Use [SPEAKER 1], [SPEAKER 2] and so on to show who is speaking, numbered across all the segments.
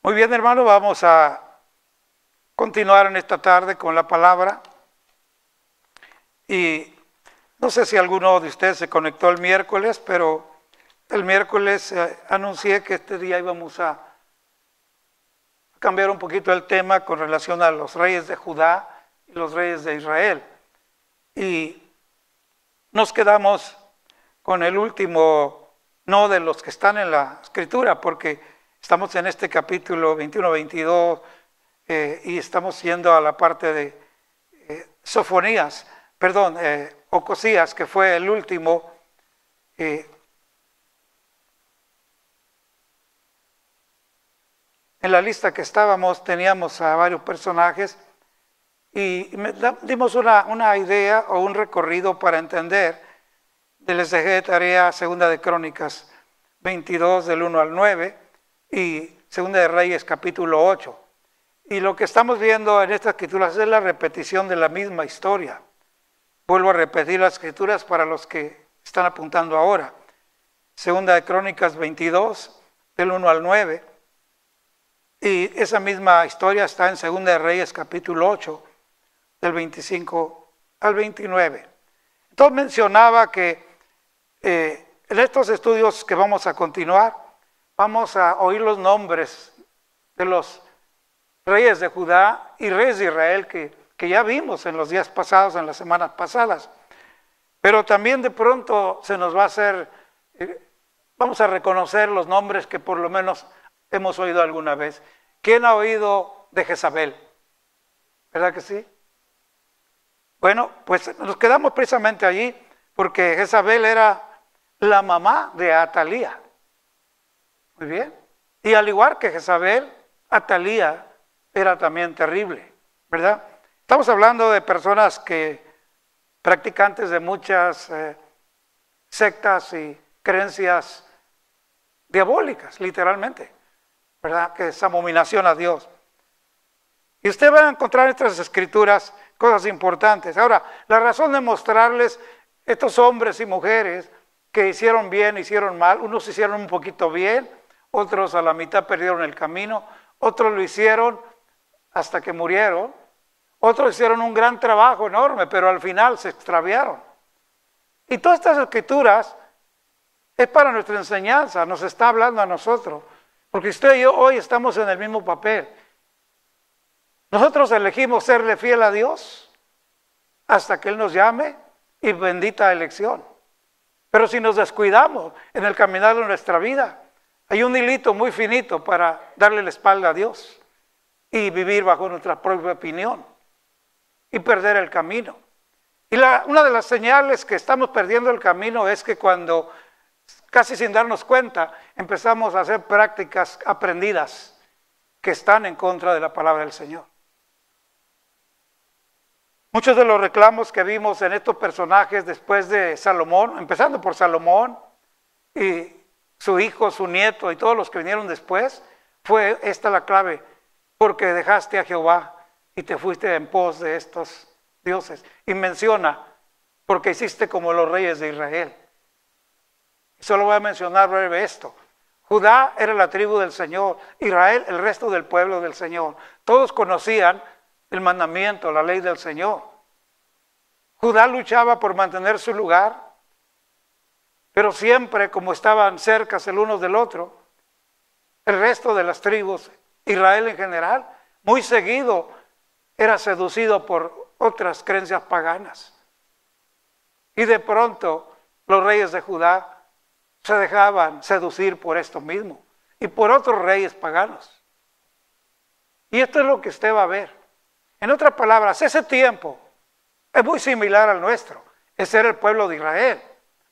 [SPEAKER 1] Muy bien, hermano, vamos a continuar en esta tarde con la palabra. Y no sé si alguno de ustedes se conectó el miércoles, pero el miércoles anuncié que este día íbamos a cambiar un poquito el tema con relación a los reyes de Judá y los reyes de Israel. Y nos quedamos con el último no de los que están en la escritura, porque estamos en este capítulo 21-22 y estamos yendo a la parte de Ocosías, que fue el último. En la lista que estábamos teníamos a varios personajes y dimos una idea o un recorrido para entender. Les dejé de tarea Segunda de Crónicas 22 del 1 al 9 y Segunda de Reyes capítulo 8. Y lo que estamos viendo en estas escrituras es la repetición de la misma historia. Vuelvo a repetir las escrituras para los que están apuntando ahora. Segunda de Crónicas 22 del 1 al 9. Y esa misma historia está en Segunda de Reyes capítulo 8 del 25 al 29. Entonces mencionaba que en estos estudios que vamos a continuar, vamos a oír los nombres de los reyes de Judá y reyes de Israel que ya vimos en los días pasados, en las semanas pasadas. Pero también de pronto se nos va a hacer, vamos a reconocer los nombres que por lo menos hemos oído alguna vez. ¿Quién ha oído de Jezabel? ¿Verdad que sí? Bueno, pues nos quedamos precisamente allí porque Jezabel era la mamá de Atalía. Muy bien. Y al igual que Jezabel, Atalía era también terrible, ¿verdad? Estamos hablando de personas practicantes de muchas sectas y creencias diabólicas, literalmente, ¿verdad? Que es abominación a Dios. Y usted va a encontrar en estas escrituras cosas importantes. Ahora, la razón de mostrarles estos hombres y mujeres que hicieron bien, hicieron mal, unos hicieron un poquito bien, otros a la mitad perdieron el camino, otros lo hicieron hasta que murieron, otros hicieron un gran trabajo enorme, pero al final se extraviaron. Y todas estas escrituras es para nuestra enseñanza, nos está hablando a nosotros, porque usted y yo hoy estamos en el mismo papel. Nosotros elegimos serle fiel a Dios hasta que Él nos llame y bendita elección. Pero si nos descuidamos en el caminar de nuestra vida, hay un hilito muy finito para darle la espalda a Dios y vivir bajo nuestra propia opinión y perder el camino. Y una de las señales que estamos perdiendo el camino es que cuando, casi sin darnos cuenta, empezamos a hacer prácticas aprendidas que están en contra de la palabra del Señor. Muchos de los reclamos que vimos en estos personajes después de Salomón, empezando por Salomón y su hijo, su nieto y todos los que vinieron después, fue esta la clave, porque dejaste a Jehová y te fuiste en pos de estos dioses. Y menciona, porque hiciste como los reyes de Israel. Solo voy a mencionar breve esto. Judá era la tribu del Señor, Israel el resto del pueblo del Señor. Todos conocían el mandamiento, la ley del Señor. Judá luchaba por mantener su lugar, pero siempre como estaban cerca el uno del otro, el resto de las tribus, Israel en general, muy seguido era seducido por otras creencias paganas. Y de pronto los reyes de Judá se dejaban seducir por esto mismo y por otros reyes paganos. Y esto es lo que usted va a ver. En otras palabras, ese tiempo es muy similar al nuestro. Ese era el pueblo de Israel.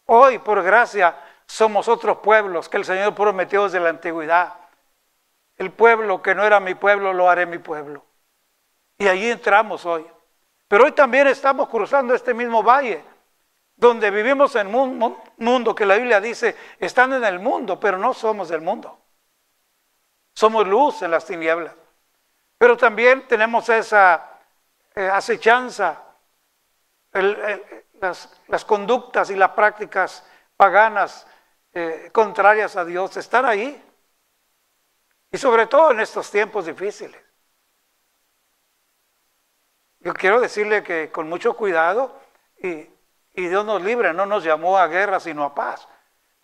[SPEAKER 1] Hoy, por gracia, somos otros pueblos que el Señor prometió desde la antigüedad. El pueblo que no era mi pueblo, lo haré mi pueblo. Y allí entramos hoy. Pero hoy también estamos cruzando este mismo valle, donde vivimos en un mundo que la Biblia dice, están en el mundo, pero no somos del mundo. Somos luz en las tinieblas. Pero también tenemos esa acechanza, las conductas y las prácticas paganas contrarias a Dios están ahí. Y sobre todo en estos tiempos difíciles. Yo quiero decirle que con mucho cuidado, y Dios nos libre, no nos llamó a guerra sino a paz.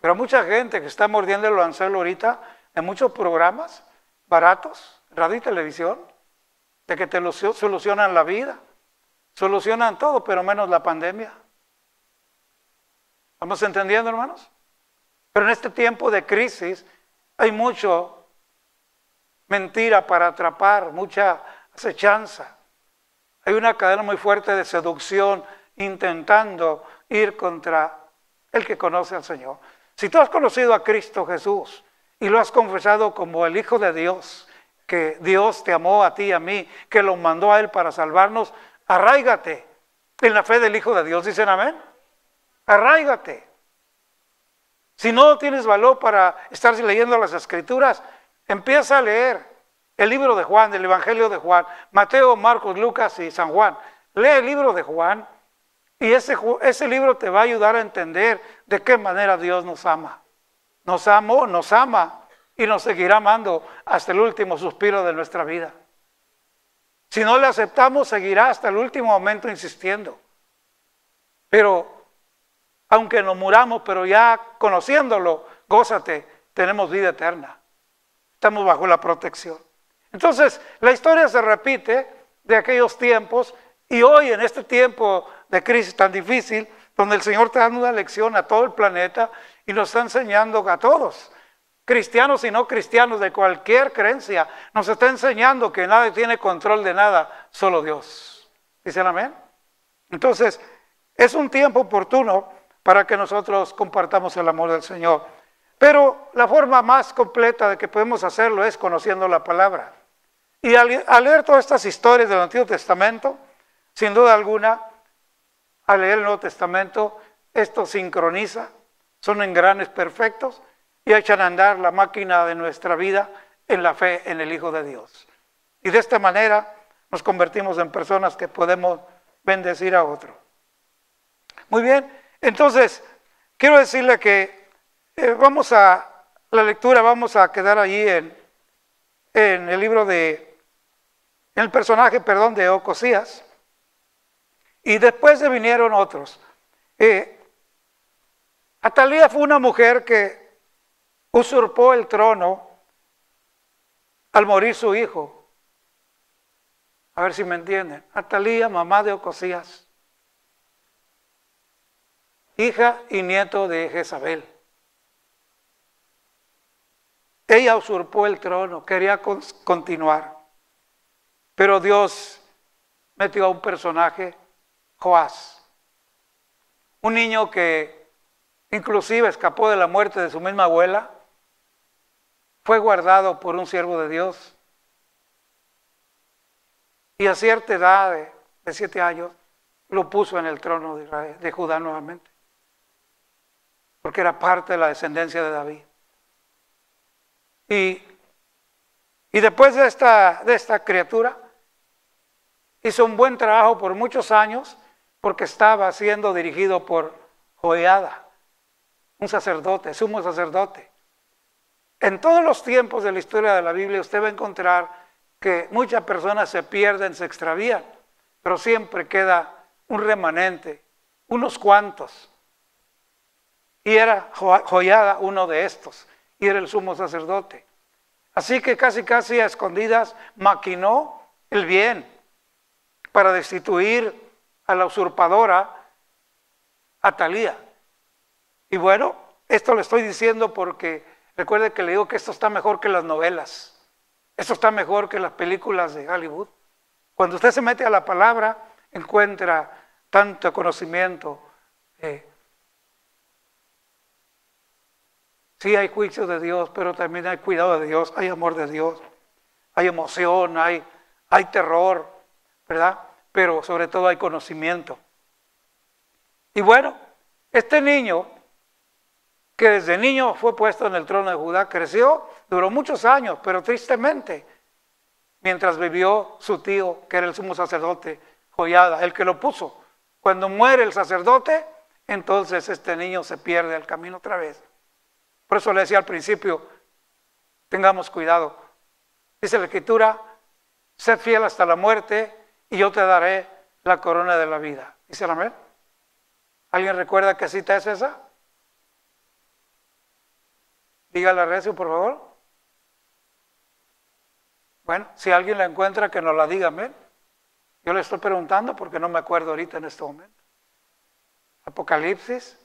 [SPEAKER 1] Pero mucha gente que está mordiendo el anzuelo ahorita en muchos programas baratos, radio y televisión, de que te solucionan la vida, solucionan todo, pero menos la pandemia. ¿Estamos entendiendo, hermanos? Pero en este tiempo de crisis hay mucho mentira para atrapar, mucha acechanza. Hay una cadena muy fuerte de seducción intentando ir contra el que conoce al Señor. Si tú has conocido a Cristo Jesús y lo has confesado como el Hijo de Dios, que Dios te amó a ti y a mí, que lo mandó a Él para salvarnos, arráigate en la fe del Hijo de Dios. ¿Dicen amén? Arráigate. Si no tienes valor para estar leyendo las Escrituras, empieza a leer el libro de Juan, el Evangelio de Juan, Mateo, Marcos, Lucas y San Juan. Lee el libro de Juan y ese libro te va a ayudar a entender de qué manera Dios nos ama. Nos amó, nos ama y nos seguirá amando hasta el último suspiro de nuestra vida. Si no le aceptamos, seguirá hasta el último momento insistiendo. Pero aunque nos muramos, pero ya conociéndolo, gózate, tenemos vida eterna. Estamos bajo la protección. Entonces, la historia se repite de aquellos tiempos y hoy en este tiempo de crisis tan difícil, donde el Señor está dando una lección a todo el planeta y nos está enseñando a todos, cristianos y no cristianos de cualquier creencia, nos está enseñando que nadie tiene control de nada, solo Dios. ¿Dicen amén? Entonces, es un tiempo oportuno para que nosotros compartamos el amor del Señor. Pero la forma más completa de que podemos hacerlo es conociendo la palabra. Y al leer todas estas historias del Antiguo Testamento, sin duda alguna, al leer el Nuevo Testamento, esto sincroniza, son engranes perfectos y echan a andar la máquina de nuestra vida en la fe en el Hijo de Dios. Y de esta manera nos convertimos en personas que podemos bendecir a otro. Muy bien, entonces quiero decirle que vamos a la lectura, vamos a quedar allí en el libro en el personaje, de Ocosías. Y después se vinieron otros. Atalía fue una mujer que usurpó el trono al morir su hijo. A ver si me entienden. Atalía, mamá de Ocosías, hija y nieto de Jezabel. Ella usurpó el trono, quería continuar. Pero Dios metió a un personaje, Joás, un niño que inclusive escapó de la muerte de su misma abuela, fue guardado por un siervo de Dios y a cierta edad de 7 años lo puso en el trono de Israel, de Judá nuevamente, porque era parte de la descendencia de David. Y después de esta criatura, hizo un buen trabajo por muchos años, porque estaba siendo dirigido por Joiada, un sacerdote, sumo sacerdote. En todos los tiempos de la historia de la Biblia usted va a encontrar que muchas personas se pierden, se extravían, pero siempre queda un remanente, unos cuantos. Y era Joiada uno de estos, y era el sumo sacerdote. Así que casi a escondidas maquinó el bien para destituir a la usurpadora Atalía. Y bueno, esto lo estoy diciendo porque recuerde que le digo que esto está mejor que las novelas. Esto está mejor que las películas de Hollywood. Cuando usted se mete a la palabra, encuentra tanto conocimiento. Sí hay juicio de Dios, pero también hay cuidado de Dios, hay amor de Dios, hay emoción, hay terror, ¿verdad? Pero sobre todo hay conocimiento. Y bueno, este niño, que desde niño fue puesto en el trono de Judá, creció, duró muchos años, pero tristemente, mientras vivió su tío, que era el sumo sacerdote, Joiada, el que lo puso. Cuando muere el sacerdote, entonces este niño se pierde el camino otra vez. Por eso le decía al principio, tengamos cuidado Dice la Escritura, sed fiel hasta la muerte y yo te daré la corona de la vida. ¿Dice el amén? ¿Alguien recuerda qué cita es esa? Dígala recio, por favor. Bueno, si alguien la encuentra, que nos la diga, amén. Yo le estoy preguntando porque no me acuerdo ahorita en este momento. Apocalipsis.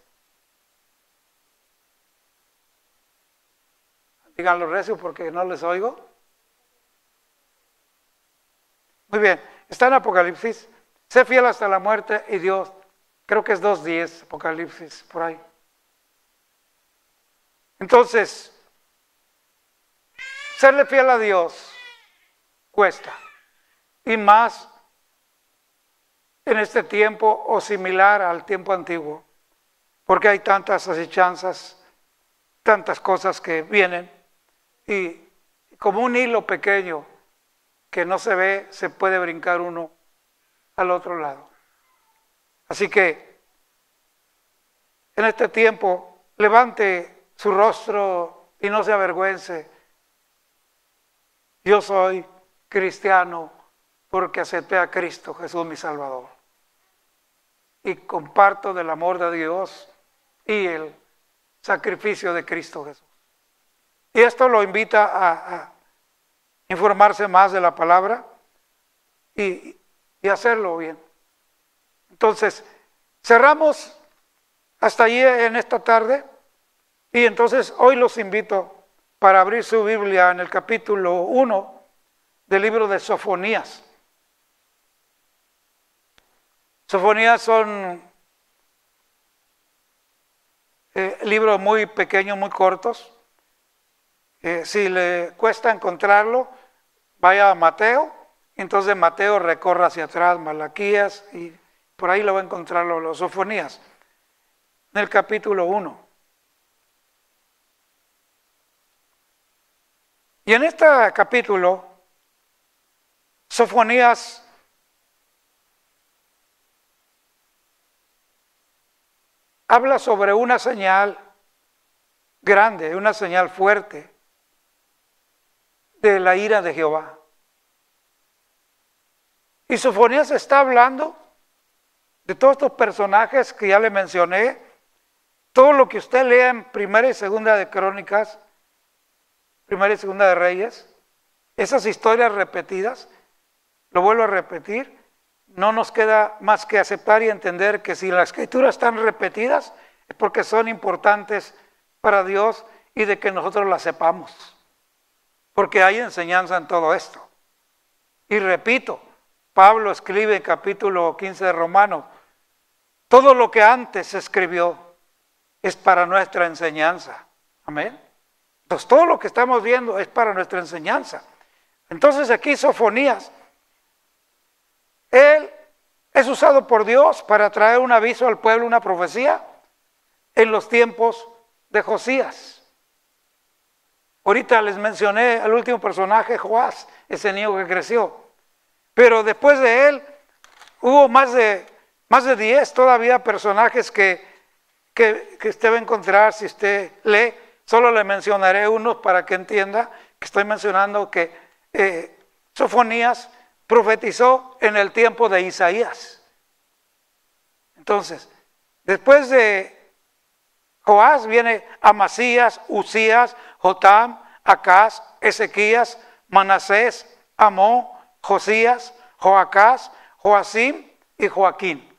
[SPEAKER 1] Díganlo recio porque no les oigo. Muy bien, está en Apocalipsis. Sé fiel hasta la muerte y Dios, creo que es 2:10, Apocalipsis, por ahí. Entonces, serle fiel a Dios cuesta. Y más en este tiempo o similar al tiempo antiguo. Porque hay tantas asechanzas, tantas cosas que vienen. Y como un hilo pequeño que no se ve, se puede brincar uno al otro lado. Así que en este tiempo levante su rostro y no se avergüence. Yo soy cristiano porque acepté a Cristo Jesús mi Salvador. Y comparto del amor de Dios y el sacrificio de Cristo Jesús. Y esto lo invita a informarse más de la palabra y hacerlo bien. Entonces, cerramos hasta allí en esta tarde y entonces hoy los invito para abrir su Biblia en el capítulo 1 del libro de Sofonías. Sofonías son libros muy pequeños, muy cortos. Si le cuesta encontrarlo, vaya a Mateo, entonces Mateo recorra hacia atrás, Malaquías, y por ahí lo va a encontrar los Sofonías, en el capítulo 1. Y en este capítulo, Sofonías habla sobre una señal grande, una señal fuerte de la ira de Jehová. Y Sofonías está hablando de todos estos personajes que ya le mencioné, todo lo que usted lea en Primera y Segunda de Crónicas, Primera y Segunda de Reyes, esas historias repetidas, lo vuelvo a repetir, no nos queda más que aceptar y entender que si las escrituras están repetidas es porque son importantes para Dios y de que nosotros las sepamos. Porque hay enseñanza en todo esto. Y repito, Pablo escribe en capítulo 15 de Romanos, todo lo que antes se escribió es para nuestra enseñanza. Amén. Entonces todo lo que estamos viendo es para nuestra enseñanza. Entonces aquí Sofonías, él es usado por Dios para traer un aviso al pueblo, una profecía en los tiempos de Josías. Ahorita les mencioné al último personaje, Joás, ese niño que creció. Pero después de él hubo más de 10 todavía personajes que usted va a encontrar si usted lee. Solo le mencionaré unos para que entienda que estoy mencionando que Sofonías profetizó en el tiempo de Isaías. Entonces, después de Joás viene Amasías, Usías, Jotam, Acaz, Ezequías, Manasés, Amón, Josías, Joacás, Joacim y Joaquín.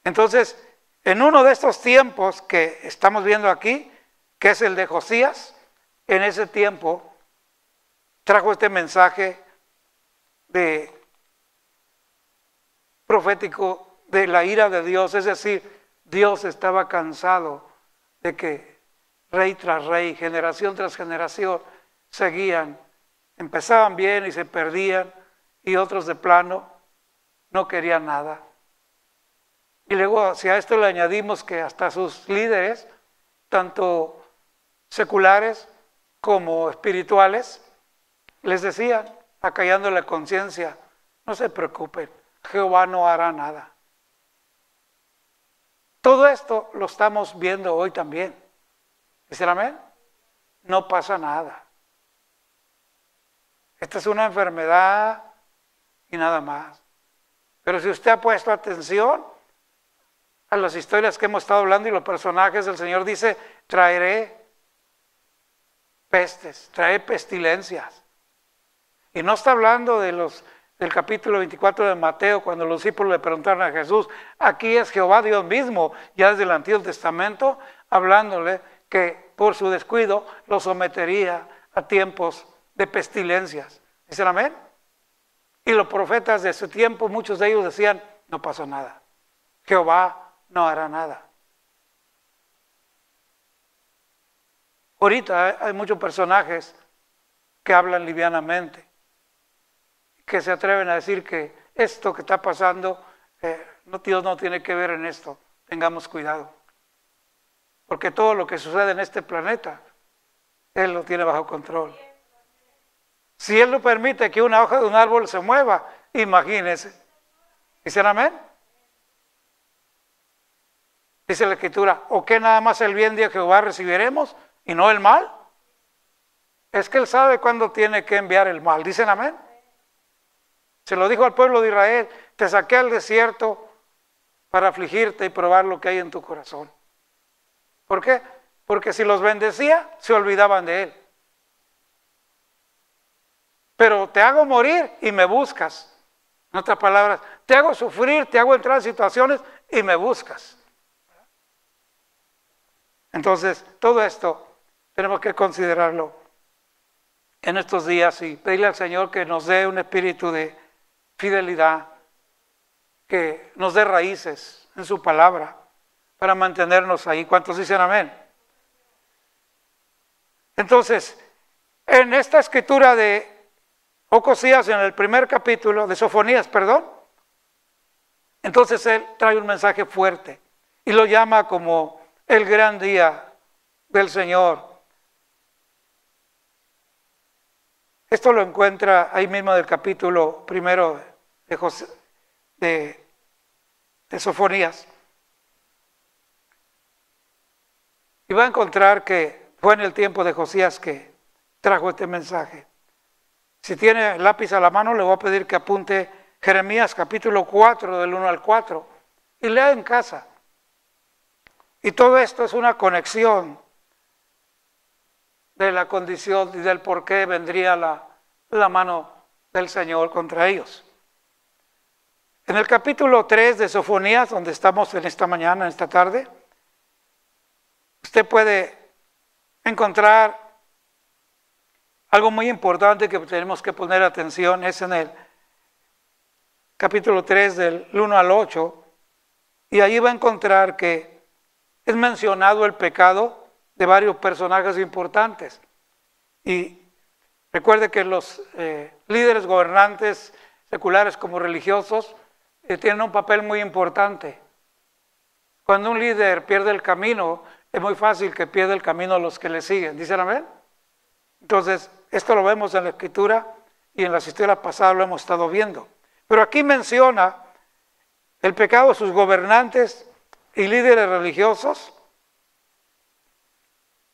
[SPEAKER 1] Entonces, en uno de estos tiempos que estamos viendo aquí, que es el de Josías, en ese tiempo trajo este mensaje de profético de la ira de Dios, es decir, Dios estaba cansado de que rey tras rey, generación tras generación, seguían, empezaban bien y se perdían, y otros de plano no querían nada. Y luego si a esto le añadimos que hasta sus líderes, tanto seculares como espirituales, les decían, acallando la conciencia, no se preocupen, Jehová no hará nada. Todo esto lo estamos viendo hoy también. ¿Dicen amén? No pasa nada. Esta es una enfermedad y nada más. Pero si usted ha puesto atención a las historias que hemos estado hablando y los personajes, el Señor dice, traeré pestes, traeré pestilencias. Y no está hablando del capítulo 24 de Mateo, cuando los discípulos le preguntaron a Jesús, aquí es Jehová Dios mismo, ya desde el Antiguo Testamento, hablándole que por su descuido lo sometería a tiempos de pestilencias. ¿Dicen amén? Y los profetas de su tiempo, muchos de ellos decían, no pasó nada. Jehová no hará nada. Ahorita hay muchos personajes que hablan livianamente, que se atreven a decir que esto que está pasando, Dios no tiene que ver en esto. Tengamos cuidado. Porque todo lo que sucede en este planeta, Él lo tiene bajo control. Si Él no permite que una hoja de un árbol se mueva, imagínense. ¿Dicen amén? Dice la Escritura, ¿o qué nada más el bien de Jehová recibiremos y no el mal? Es que Él sabe cuándo tiene que enviar el mal. ¿Dicen amén? Se lo dijo al pueblo de Israel, te saqué al desierto para afligirte y probar lo que hay en tu corazón. ¿Por qué? Porque si los bendecía, se olvidaban de Él. Pero te hago morir y me buscas. En otras palabras, te hago sufrir, te hago entrar en situaciones y me buscas. Entonces, todo esto tenemos que considerarlo en estos días y pedirle al Señor que nos dé un espíritu de fidelidad, que nos dé raíces en su palabra para mantenernos ahí. ¿Cuántos dicen amén? Entonces, en esta escritura de Ocosías, en el primer capítulo, de Sofonías, perdón, entonces él trae un mensaje fuerte y lo llama como el gran día del Señor. Esto lo encuentra ahí mismo del capítulo primero de Sofonías. Y va a encontrar que fue en el tiempo de Josías que trajo este mensaje. Si tiene lápiz a la mano, le voy a pedir que apunte Jeremías capítulo 4, del 1 al 4, y lea en casa. Y todo esto es una conexión de la condición y del por qué vendría la mano del Señor contra ellos. En el capítulo 3 de Sofonías, donde estamos en esta mañana, en esta tarde, usted puede encontrar algo muy importante que tenemos que poner atención. Es en el capítulo 3 del 1 al 8, y ahí va a encontrar que es mencionado el pecado de varios personajes importantes. Y recuerde que los líderes gobernantes, seculares como religiosos, tienen un papel muy importante. Cuando un líder pierde el camino, es muy fácil que pierda el camino a los que le siguen. ¿Dicen amén? Entonces, esto lo vemos en la Escritura y en las historias pasadas lo hemos estado viendo. Pero aquí menciona el pecado de sus gobernantes y líderes religiosos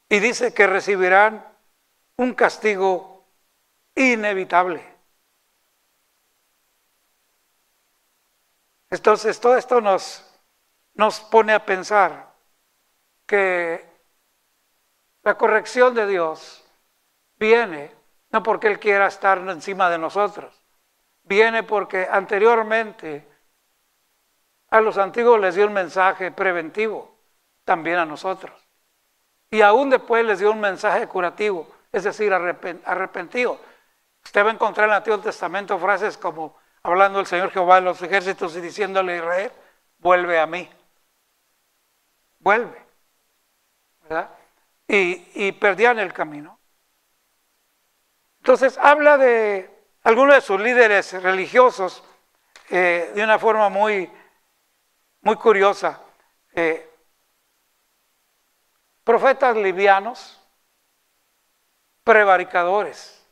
[SPEAKER 1] y dice que recibirán un castigo inevitable. Entonces, todo esto nos pone a pensar que la corrección de Dios viene no porque Él quiera estar encima de nosotros, viene porque anteriormente a los antiguos les dio un mensaje preventivo, también a nosotros. Y aún después les dio un mensaje curativo, es decir, arrepentido. Usted va a encontrar en el Antiguo Testamento frases como hablando el Señor Jehová de los ejércitos y diciéndole a Israel, vuelve a mí. Vuelve. ¿Verdad? Y perdían el camino. Entonces habla de algunos de sus líderes religiosos de una forma muy curiosa. Profetas livianos, prevaricadores.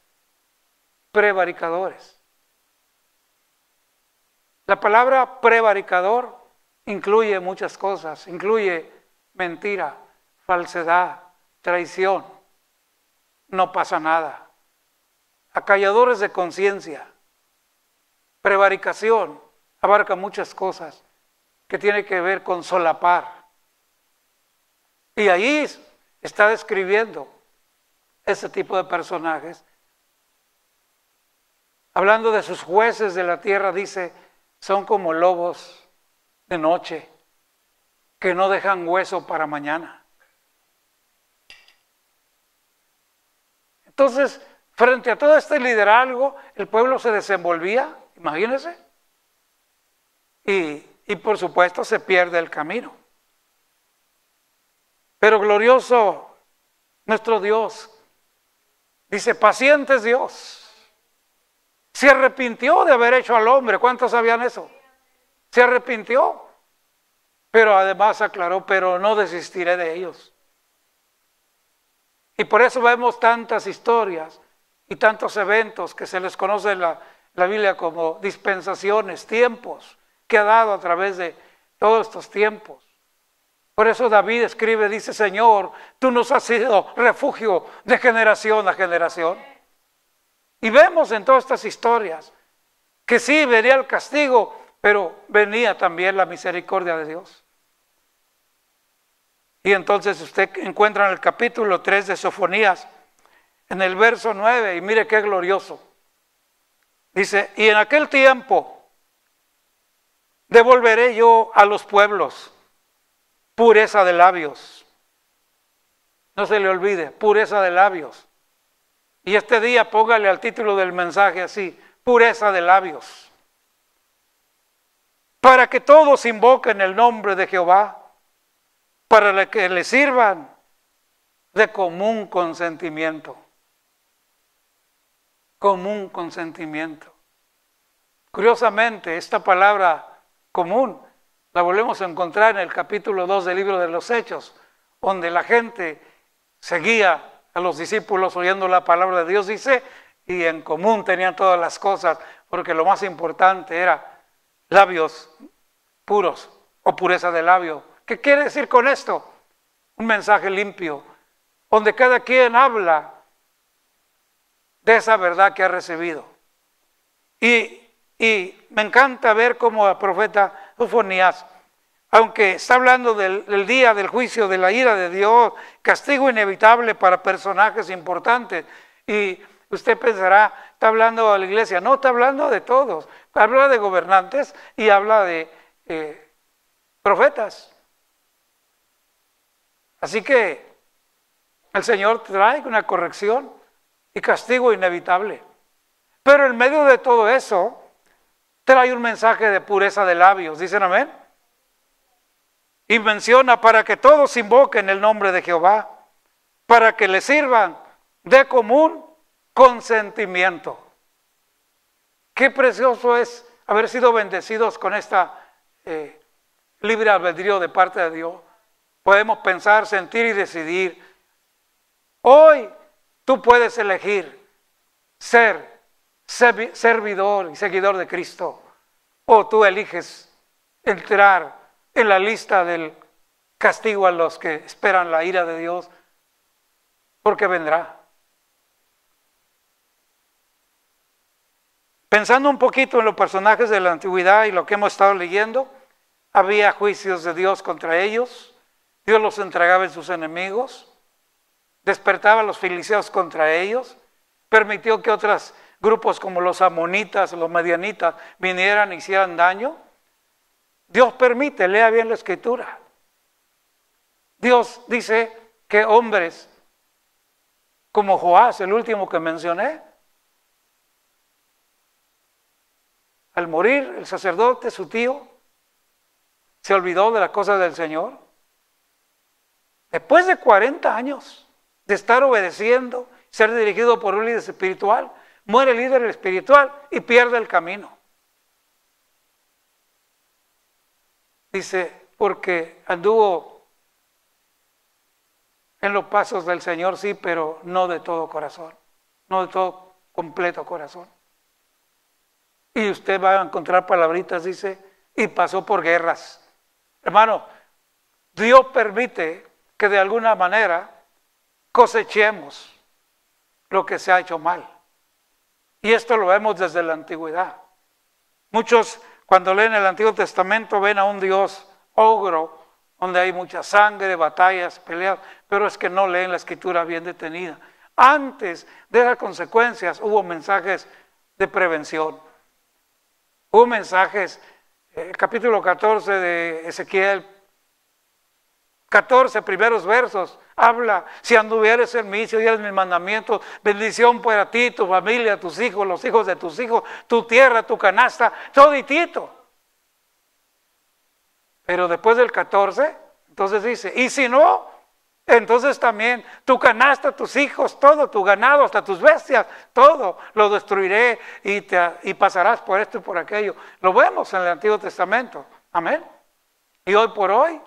[SPEAKER 1] La palabra prevaricador incluye muchas cosas, incluye mentira, falsedad, traición. No pasa nada. acalladores de conciencia, prevaricación, abarca muchas cosas que tienen que ver con solapar. Y ahí está describiendo ese tipo de personajes. Hablando de sus jueces de la tierra, dice, son como lobos de noche, que no dejan hueso para mañana. Entonces, frente a todo este liderazgo, el pueblo se desenvolvía, imagínense, y por supuesto se pierde el camino. Pero glorioso nuestro Dios, dice, paciente es Dios. Se arrepintió de haber hecho al hombre. ¿Cuántos sabían eso? Se arrepintió, pero además aclaró, pero no desistiré de ellos. Y por eso vemos tantas historias y tantos eventos que se les conoce en la Biblia como dispensaciones, tiempos que ha dado a través de todos estos tiempos. Por eso David escribe, dice, Señor, tú nos has sido refugio de generación a generación. Y vemos en todas estas historias que sí venía el castigo, pero venía también la misericordia de Dios. Y entonces usted encuentra en el capítulo 3 de Sofonías, en el verso 9, y mire qué glorioso. Dice, y en aquel tiempo devolveré yo a los pueblos pureza de labios. No se le olvide, pureza de labios. Y este día póngale al título del mensaje así, pureza de labios. Para que todos invoquen el nombre de Jehová, para que le sirvan de común consentimiento. Común consentimiento. Curiosamente, esta palabra común la volvemos a encontrar en el capítulo 2 del libro de los Hechos, donde la gente seguía a los discípulos oyendo la palabra de Dios, dice, y en común tenían todas las cosas, porque lo más importante era labios puros o pureza de labio. ¿Qué quiere decir con esto? Un mensaje limpio, donde cada quien habla de esa verdad que ha recibido. Y me encanta ver cómo el profeta Sofonías, aunque está hablando del día del juicio, de la ira de Dios, castigo inevitable para personajes importantes, y usted pensará, está hablando a la iglesia. No, está hablando de todos. Habla de gobernantes y habla de profetas. Así que el Señor trae una corrección y castigo inevitable. Pero en medio de todo eso, trae un mensaje de pureza de labios. ¿Dicen amén? Y menciona para que todos invoquen el nombre de Jehová, para que le sirvan de común consentimiento. Qué precioso es haber sido bendecidos con esta libre albedrío de parte de Dios. Podemos pensar, sentir y decidir. Hoy tú puedes elegir ser servidor y seguidor de Cristo, o tú eliges entrar en la lista del castigo a los que esperan la ira de Dios, porque vendrá. Pensando un poquito en los personajes de la antigüedad y lo que hemos estado leyendo, había juicios de Dios contra ellos, Dios los entregaba en sus enemigos, despertaba a los filisteos contra ellos, permitió que otros grupos como los amonitas, los madianitas vinieran e hicieran daño. Dios permite, lea bien la escritura. Dios dice que hombres como Joás, el último que mencioné, al morir el sacerdote, su tío, se olvidó de las cosas del Señor. Después de 40 años de estar obedeciendo, ser dirigido por un líder espiritual, muere el líder espiritual y pierde el camino. Dice, porque anduvo en los pasos del Señor, sí, pero no de todo corazón, no de todo completo corazón. Y usted va a encontrar palabritas, dice, y pasó por guerras. Hermano, Dios permite que de alguna manera cosechemos lo que se ha hecho mal. Y esto lo vemos desde la antigüedad. Muchos cuando leen el Antiguo Testamento ven a un Dios ogro, donde hay mucha sangre, batallas, peleas, pero es que no leen la Escritura bien detenida. Antes de las consecuencias hubo mensajes de prevención. Hubo mensajes, el capítulo 14 de Ezequiel, 14 primeros versos, habla: si anduvieres en mí, si oyeres mis mandamientos, bendición para ti, tu familia, tus hijos, los hijos de tus hijos, tu tierra, tu canasta, toditito. Pero después del 14, entonces dice: y si no, entonces también tu canasta, tus hijos, todo, tu ganado, hasta tus bestias, todo lo destruiré y pasarás por esto y por aquello. Lo vemos en el Antiguo Testamento. Amén. Y hoy por hoy,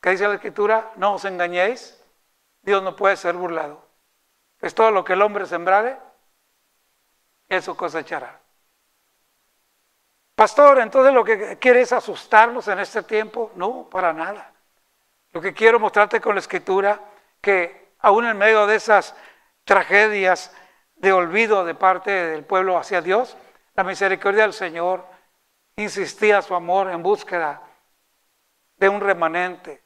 [SPEAKER 1] ¿qué dice la Escritura? No os engañéis, Dios no puede ser burlado. Pues todo lo que el hombre sembrare, eso cosechará. Pastor, entonces lo que quiere es asustarnos en este tiempo. No, para nada. Lo que quiero mostrarte con la Escritura, que aún en medio de esas tragedias de olvido de parte del pueblo hacia Dios, la misericordia del Señor insistía su amor en búsqueda de un remanente.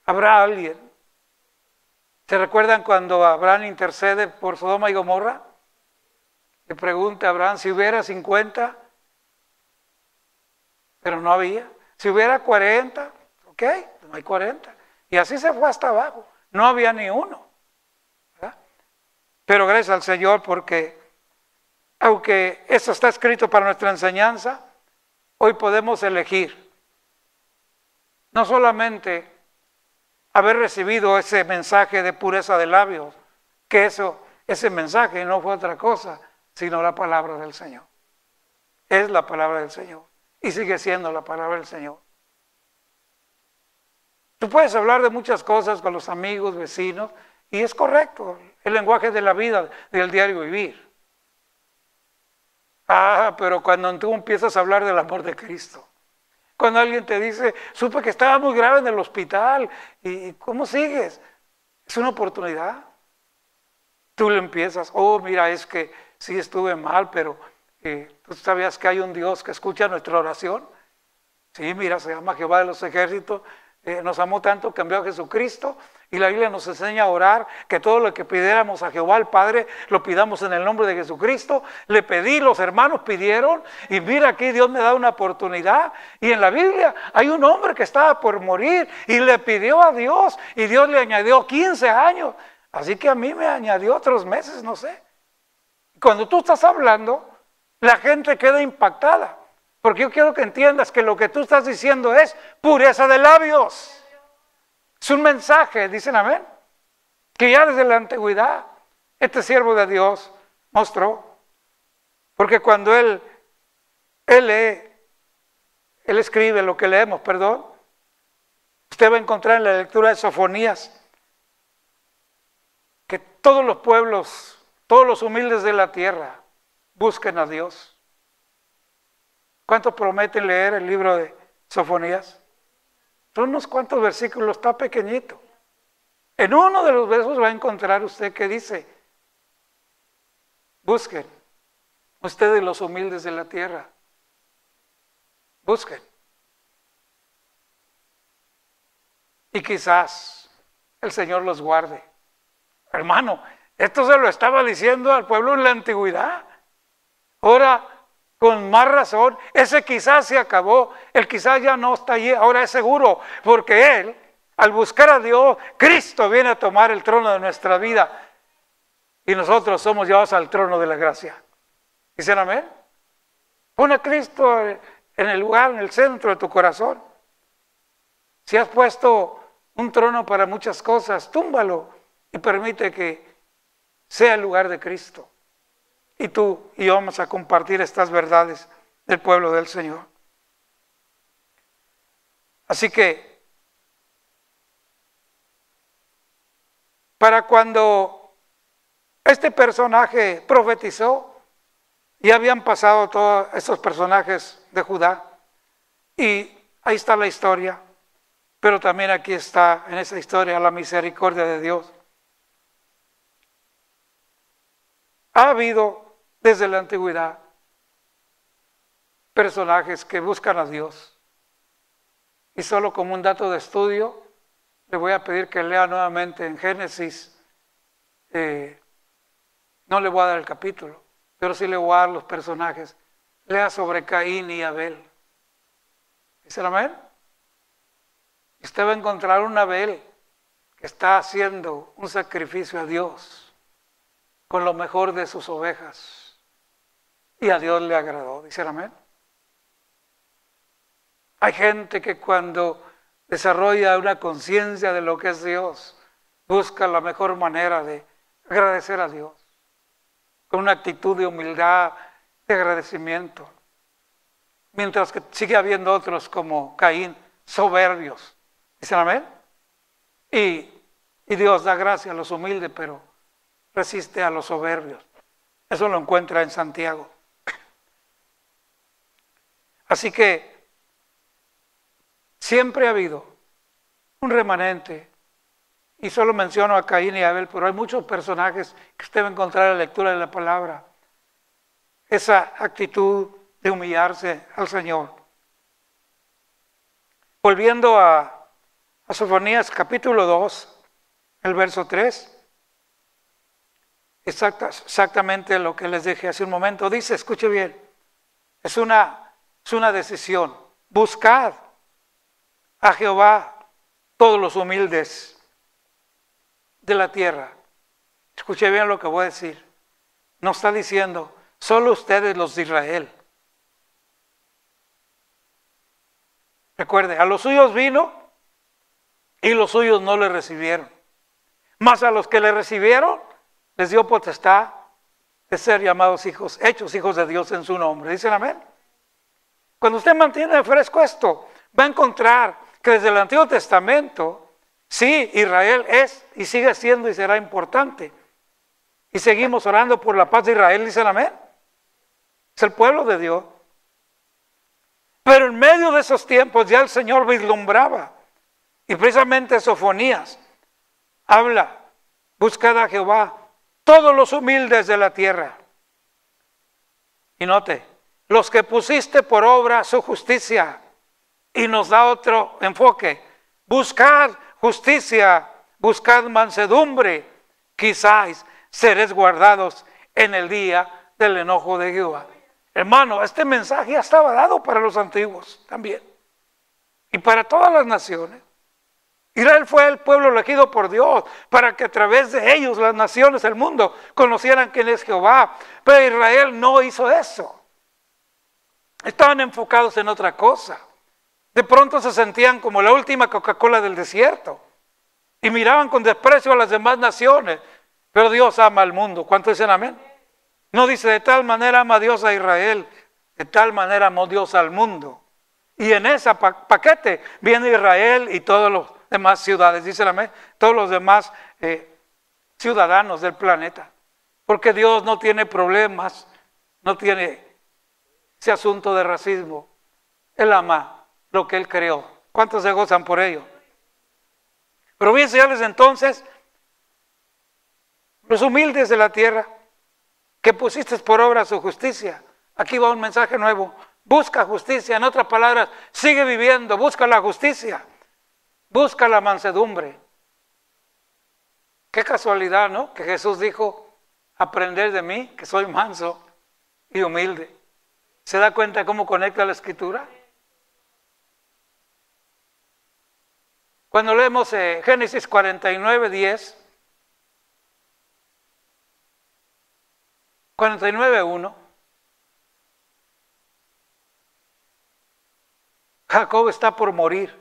[SPEAKER 1] ¿Habrá alguien? ¿Se recuerdan cuando Abraham intercede por Sodoma y Gomorra? Le pregunta a Abraham: si hubiera 50, pero no había. Si hubiera 40, ok, no hay 40. Y así se fue hasta abajo, no había ni uno, ¿verdad? Pero gracias al Señor, porque aunque eso está escrito para nuestra enseñanza, hoy podemos elegir no solamente haber recibido ese mensaje de pureza de labios, que ese mensaje no fue otra cosa sino la palabra del Señor. Es la palabra del Señor y sigue siendo la palabra del Señor. Tú puedes hablar de muchas cosas con los amigos, vecinos, y es correcto, el lenguaje de la vida, del diario vivir. Pero cuando tú empiezas a hablar del amor de Cristo, cuando alguien te dice: supe que estaba muy grave en el hospital, ¿y cómo sigues? Es una oportunidad. Tú le empiezas: oh, mira, es que sí estuve mal, pero ¿tú sabías que hay un Dios que escucha nuestra oración? Sí, mira, se llama Jehová de los ejércitos. Nos amó tanto que envió a Jesucristo, y la Biblia nos enseña a orar, que todo lo que pidiéramos a Jehová el Padre lo pidamos en el nombre de Jesucristo. Le pedí, los hermanos pidieron, y mira, aquí Dios me da una oportunidad. Y en la Biblia hay un hombre que estaba por morir y le pidió a Dios, y Dios le añadió 15 años, así que a mí me añadió otros meses, no sé. Cuando tú estás hablando, la gente queda impactada. Porque yo quiero que entiendas que lo que tú estás diciendo es pureza de labios. Es un mensaje, dicen amén, que ya desde la antigüedad este siervo de Dios mostró. Porque cuando él escribe lo que leemos, perdón, usted va a encontrar en la lectura de Sofonías que todos los pueblos, todos los humildes de la tierra busquen a Dios. ¿Cuántos prometen leer el libro de Sofonías? Son unos cuantos versículos, está pequeñito. En uno de los versos va a encontrar usted que dice: busquen, ustedes los humildes de la tierra, busquen. Y quizás el Señor los guarde. Hermano, esto se lo estaba diciendo al pueblo en la antigüedad. Ahora, con más razón, ese quizás se acabó, el quizás ya no está allí, ahora es seguro, porque Él, al buscar a Dios, Cristo viene a tomar el trono de nuestra vida, y nosotros somos llevados al trono de la gracia. ¿Dicen amén? Pon a Cristo en el lugar, en el centro de tu corazón. Si has puesto un trono para muchas cosas, túmbalo y permite que sea el lugar de Cristo. Y tú y yo vamos a compartir estas verdades del pueblo del Señor. Así que, para cuando este personaje profetizó, ya habían pasado todos estos personajes de Judá, y ahí está la historia, pero también aquí está en esa historia la misericordia de Dios. Ha habido desde la antigüedad. Personajes que buscan a Dios. Y solo como un dato de estudio, le voy a pedir que lea nuevamente en Génesis. No le voy a dar el capítulo, pero sí le voy a dar los personajes. Lea sobre Caín y Abel. ¿Dicen amén? Usted va a encontrar un Abel que está haciendo un sacrificio a Dios con lo mejor de sus ovejas. Y a Dios le agradó. ¿Dicen amén? Hay gente que cuando desarrolla una conciencia de lo que es Dios, busca la mejor manera de agradecer a Dios, con una actitud de humildad, de agradecimiento. Mientras que sigue habiendo otros como Caín, soberbios. ¿Dicen amén? Y Dios da gracia a los humildes, pero resiste a los soberbios. Eso lo encuentra en Santiago. Así que siempre ha habido un remanente, y solo menciono a Caín y Abel, pero hay muchos personajes que usted va a encontrar en la lectura de la palabra. Esa actitud de humillarse al Señor. Volviendo a Sofonías capítulo 2, el verso 3, exactamente lo que les dije hace un momento. Dice, escuche bien, es una decisión. Buscad a Jehová todos los humildes de la tierra. Escuche bien lo que voy a decir. No está diciendo, solo ustedes los de Israel. Recuerde, a los suyos vino y los suyos no le recibieron. Mas a los que le recibieron, les dio potestad de ser llamados hijos, hechos hijos de Dios en su nombre. ¿Dicen amén? Cuando usted mantiene fresco esto, va a encontrar que desde el Antiguo Testamento, sí, Israel es y sigue siendo y será importante. Y seguimos orando por la paz de Israel, dicen amén. Es el pueblo de Dios. Pero en medio de esos tiempos ya el Señor vislumbraba. Y precisamente Sofonías habla, buscad a Jehová, todos los humildes de la tierra. Y note, los que pusiste por obra su justicia. Y nos da otro enfoque. Buscad justicia, buscad mansedumbre, quizás seréis guardados en el día del enojo de Jehová. Hermano, este mensaje ya estaba dado para los antiguos también. Y para todas las naciones. Israel fue el pueblo elegido por Dios para que a través de ellos las naciones del mundo conocieran quién es Jehová. Pero Israel no hizo eso. Estaban enfocados en otra cosa. De pronto se sentían como la última Coca-Cola del desierto. Y miraban con desprecio a las demás naciones. Pero Dios ama al mundo. ¿Cuántos dicen amén? No dice, de tal manera ama Dios a Israel, de tal manera amó Dios al mundo. Y en ese paquete viene Israel y todas las demás ciudades, dice amén, todos los demás ciudadanos del planeta. Porque Dios no tiene problemas, no tiene ese asunto de racismo. Él ama lo que Él creó. ¿Cuántos se gozan por ello? Pero bien, señores, entonces, los humildes de la tierra, que pusiste por obra su justicia. Aquí va un mensaje nuevo. Busca justicia, en otras palabras, sigue viviendo, busca la justicia, busca la mansedumbre. Qué casualidad, ¿no? Que Jesús dijo, aprender de mí, que soy manso y humilde. ¿Se da cuenta cómo conecta la Escritura? Cuando leemos Génesis 49, 10, 49:1, Jacob está por morir.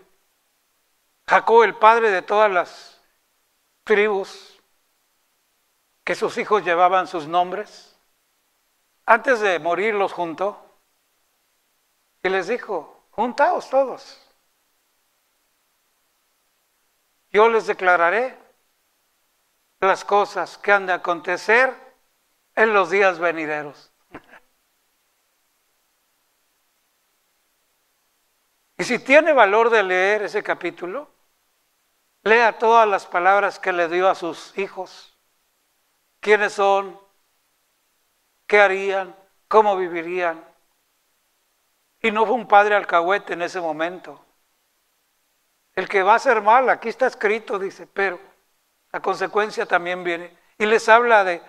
[SPEAKER 1] Jacob, el padre de todas las tribus que sus hijos llevaban sus nombres, antes de morir los juntó y les dijo, juntaos todos. Yo les declararé las cosas que han de acontecer en los días venideros. Y si tiene valor de leer ese capítulo, lea todas las palabras que le dio a sus hijos. ¿Quiénes son? qué harían, cómo vivirían. Y no fue un padre alcahuete en ese momento. El que va a hacer mal, aquí está escrito, dice, pero la consecuencia también viene. Y les habla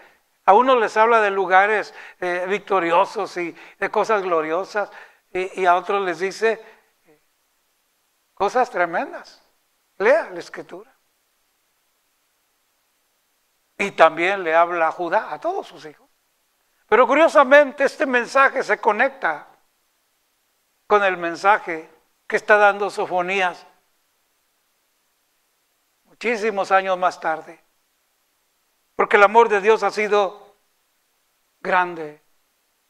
[SPEAKER 1] a unos les habla de lugares victoriosos y de cosas gloriosas, y a otros les dice cosas tremendas. Lea la escritura. Y también le habla a Judá, a todos sus hijos. Pero curiosamente este mensaje se conecta con el mensaje que está dando Sofonías muchísimos años más tarde. Porque el amor de Dios ha sido grande.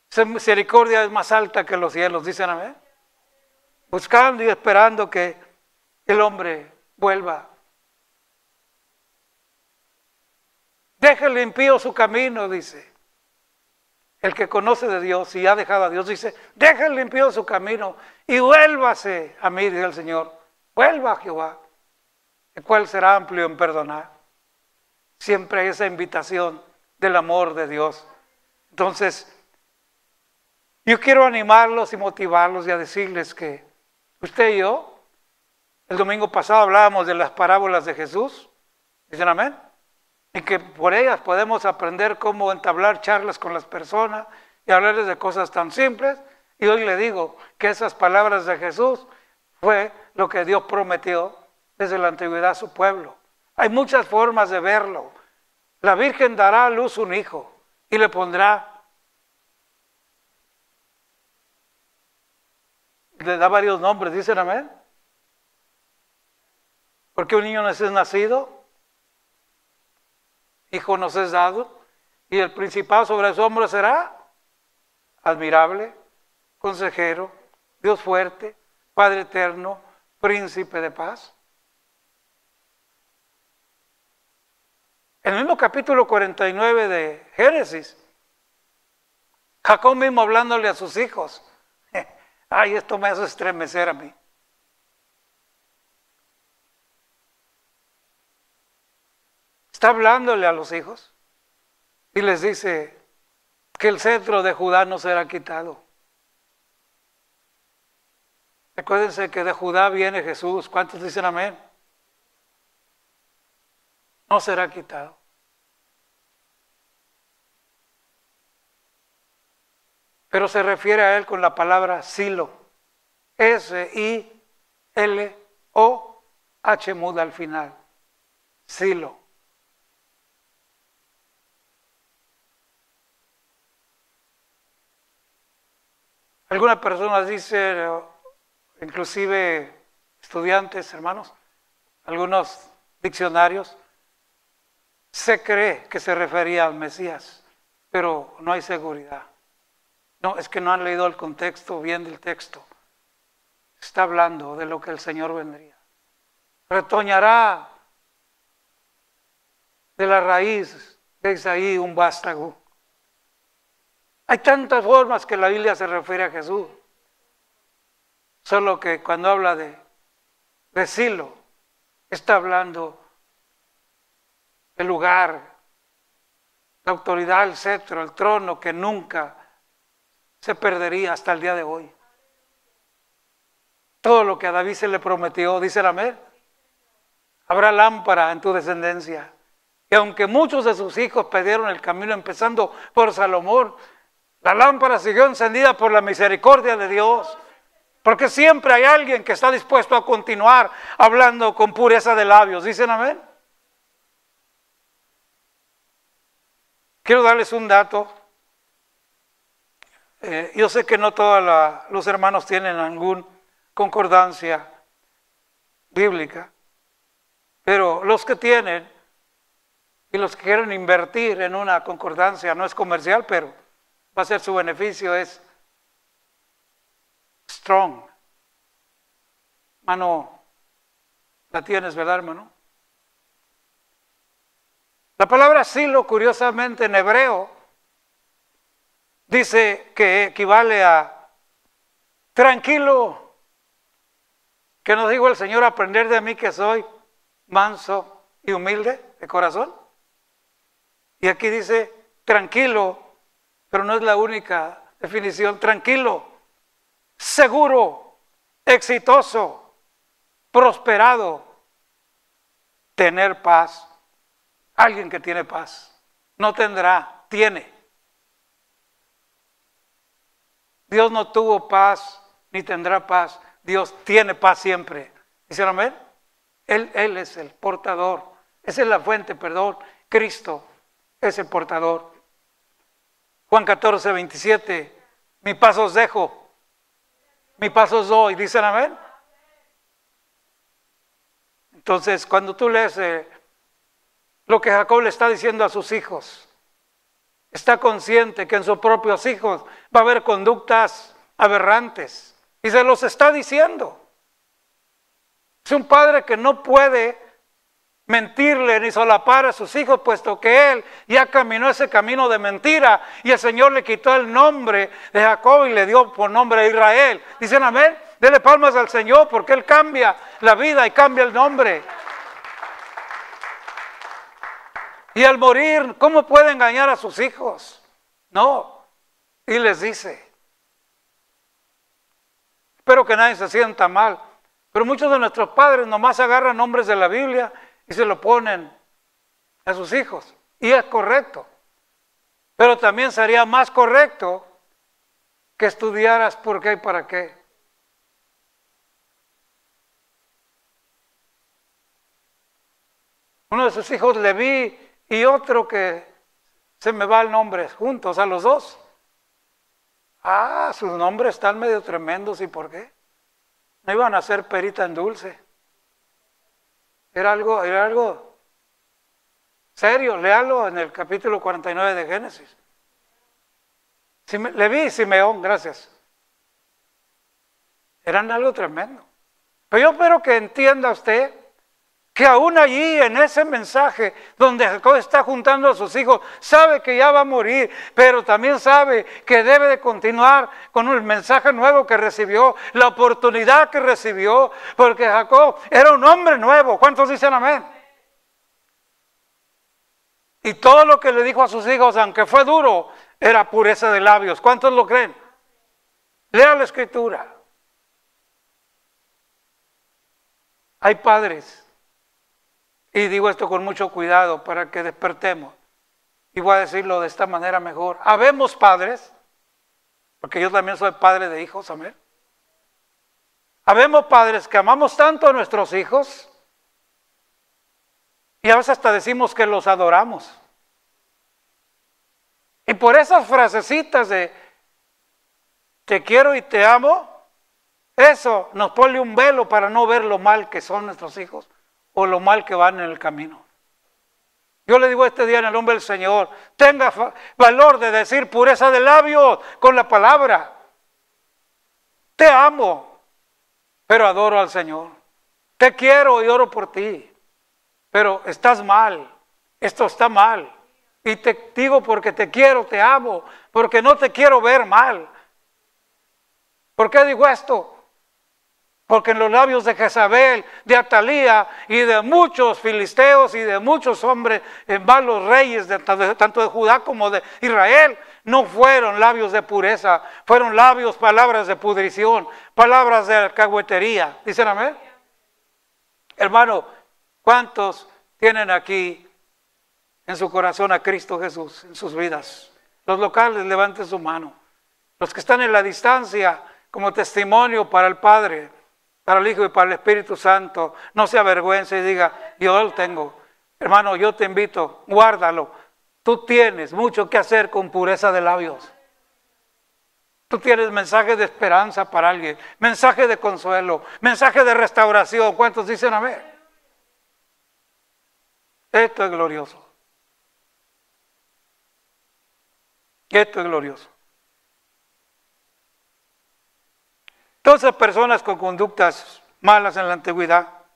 [SPEAKER 1] Su misericordia es más alta que los cielos, dicen amén. Buscando y esperando que el hombre vuelva. Deja el impío su camino, dice. El que conoce de Dios y ha dejado a Dios, dice, deja el impío su camino y vuélvase a mí, dice el Señor. Vuelva a Jehová, el cual será amplio en perdonar. Siempre hay esa invitación del amor de Dios. Entonces, yo quiero animarlos y motivarlos y a decirles que usted y yo, el domingo pasado hablábamos de las parábolas de Jesús, dicen amén, y que por ellas podemos aprender cómo entablar charlas con las personas y hablarles de cosas tan simples. Y hoy le digo que esas palabras de Jesús fue lo que Dios prometió desde la antigüedad a su pueblo. Hay muchas formas de verlo. La Virgen dará a luz un hijo y le pondrá, le da varios nombres, dicen amén. Porque un niño nos es nacido, hijo nos es dado, y el principado sobre su hombro será admirable, consejero, Dios fuerte, Padre eterno, príncipe de paz. En el mismo capítulo 49 de Génesis, Jacob mismo hablándole a sus hijos. Ay, esto me hace estremecer a mí. Está hablándole a los hijos y les dice que el cetro de Judá no será quitado. Recuérdense que de Judá viene Jesús. ¿Cuántos dicen amén? No será quitado. Pero se refiere a él con la palabra Silo. S-I-L-O-H muda al final. Silo. Algunas personas dicen, inclusive estudiantes, hermanos, algunos diccionarios, se cree que se refería al Mesías, pero no hay seguridad. No, es que no han leído el contexto bien del texto. Está hablando de lo que el Señor vendría. Retoñará de la raíz de Isaí un vástago. Hay tantas formas que la Biblia se refiere a Jesús. Solo que cuando habla de Silo, está hablando del lugar, la autoridad, el cetro, el trono que nunca se perdería hasta el día de hoy. Todo lo que a David se le prometió, dice el amén. Habrá lámpara en tu descendencia. Y aunque muchos de sus hijos perdieron el camino, empezando por Salomón, la lámpara siguió encendida por la misericordia de Dios. Porque siempre hay alguien que está dispuesto a continuar hablando con pureza de labios. ¿Dicen amén? Quiero darles un dato. Yo sé que no todos los hermanos tienen alguna concordancia bíblica, pero los que tienen y los que quieren invertir en una concordancia, no es comercial, pero va a ser su beneficio, es Strong. Mano, la tienes, ¿verdad, hermano? La palabra silo, curiosamente en hebreo, dice que equivale a tranquilo. ¿Qué nos dijo el Señor? Aprender de mí que soy manso y humilde de corazón. Y aquí dice tranquilo pero no es la única definición. Tranquilo, seguro, exitoso, prosperado, tener paz. Alguien que tiene paz no tendrá, tiene. Dios no tuvo paz ni tendrá paz. Dios tiene paz siempre. ¿Dicen amén? Él es el portador. Esa es la fuente, perdón. Cristo es el portador. Juan 14, 27. Mi paz os dejo. Mi paz os doy. ¿Dicen amén? Entonces, cuando tú lees lo que Jacob le está diciendo a sus hijos, está consciente que en sus propios hijos va a haber conductas aberrantes. Y se los está diciendo. Es un padre que no puede mentirle ni solapar a sus hijos, puesto que él ya caminó ese camino de mentira y el Señor le quitó el nombre de Jacob y le dio por nombre a Israel. ¿Dicen amén? Dele palmas al Señor porque Él cambia la vida y cambia el nombre. Y al morir, ¿cómo puede engañar a sus hijos? No. Y les dice, espero que nadie se sienta mal, pero muchos de nuestros padres nomás agarran nombres de la Biblia y se lo ponen a sus hijos. Y es correcto. Pero también sería más correcto que estudiaras por qué y para qué. Uno de sus hijos Leví y otro que se me va el nombre, juntos a los dos. Ah, sus nombres están medio tremendos. ¿Y por qué? No iban a ser perita en dulce. Era algo serio. Léalo en el capítulo 49 de Génesis. Leví y Simeón, gracias. Eran algo tremendo. Pero yo espero que entienda usted que aún allí en ese mensaje donde Jacob está juntando a sus hijos, sabe que ya va a morir, pero también sabe que debe de continuar con el mensaje nuevo que recibió, la oportunidad que recibió, porque Jacob era un hombre nuevo. ¿Cuántos dicen amén? Y todo lo que le dijo a sus hijos, aunque fue duro, era pureza de labios. ¿Cuántos lo creen? Lea la Escritura. Hay padres, y digo esto con mucho cuidado para que despertemos, y voy a decirlo de esta manera mejor. Habemos padres, porque yo también soy padre de hijos, amén. Habemos padres que amamos tanto a nuestros hijos, y a veces hasta decimos que los adoramos. Y por esas frasecitas de te quiero y te amo, eso nos pone un velo para no ver lo mal que son nuestros hijos o lo mal que van en el camino. Yo le digo este día en el nombre del Señor, tenga valor de decir pureza de labios con la palabra. Te amo, pero adoro al Señor. Te quiero y oro por ti, pero estás mal, esto está mal. Y te digo porque te quiero, te amo, porque no te quiero ver mal. ¿Por qué digo esto? Porque en los labios de Jezabel, de Atalía y de muchos filisteos y de muchos hombres, malos reyes, tanto de Judá como de Israel, no fueron labios de pureza, fueron labios, palabras de pudrición, palabras de alcahuetería. ¿Dicen amén? Hermano, ¿cuántos tienen aquí en su corazón a Cristo Jesús, en sus vidas? Los locales, levanten su mano. Los que están en la distancia, como testimonio para el Padre, para el Hijo y para el Espíritu Santo, no se avergüence y diga, yo lo tengo. Hermano, yo te invito, guárdalo. Tú tienes mucho que hacer con pureza de labios. Tú tienes mensaje de esperanza para alguien, mensaje de consuelo, mensaje de restauración. ¿Cuántos dicen amén? Esto es glorioso. Esto es glorioso. Entonces, personas con conductas malas en la antigüedad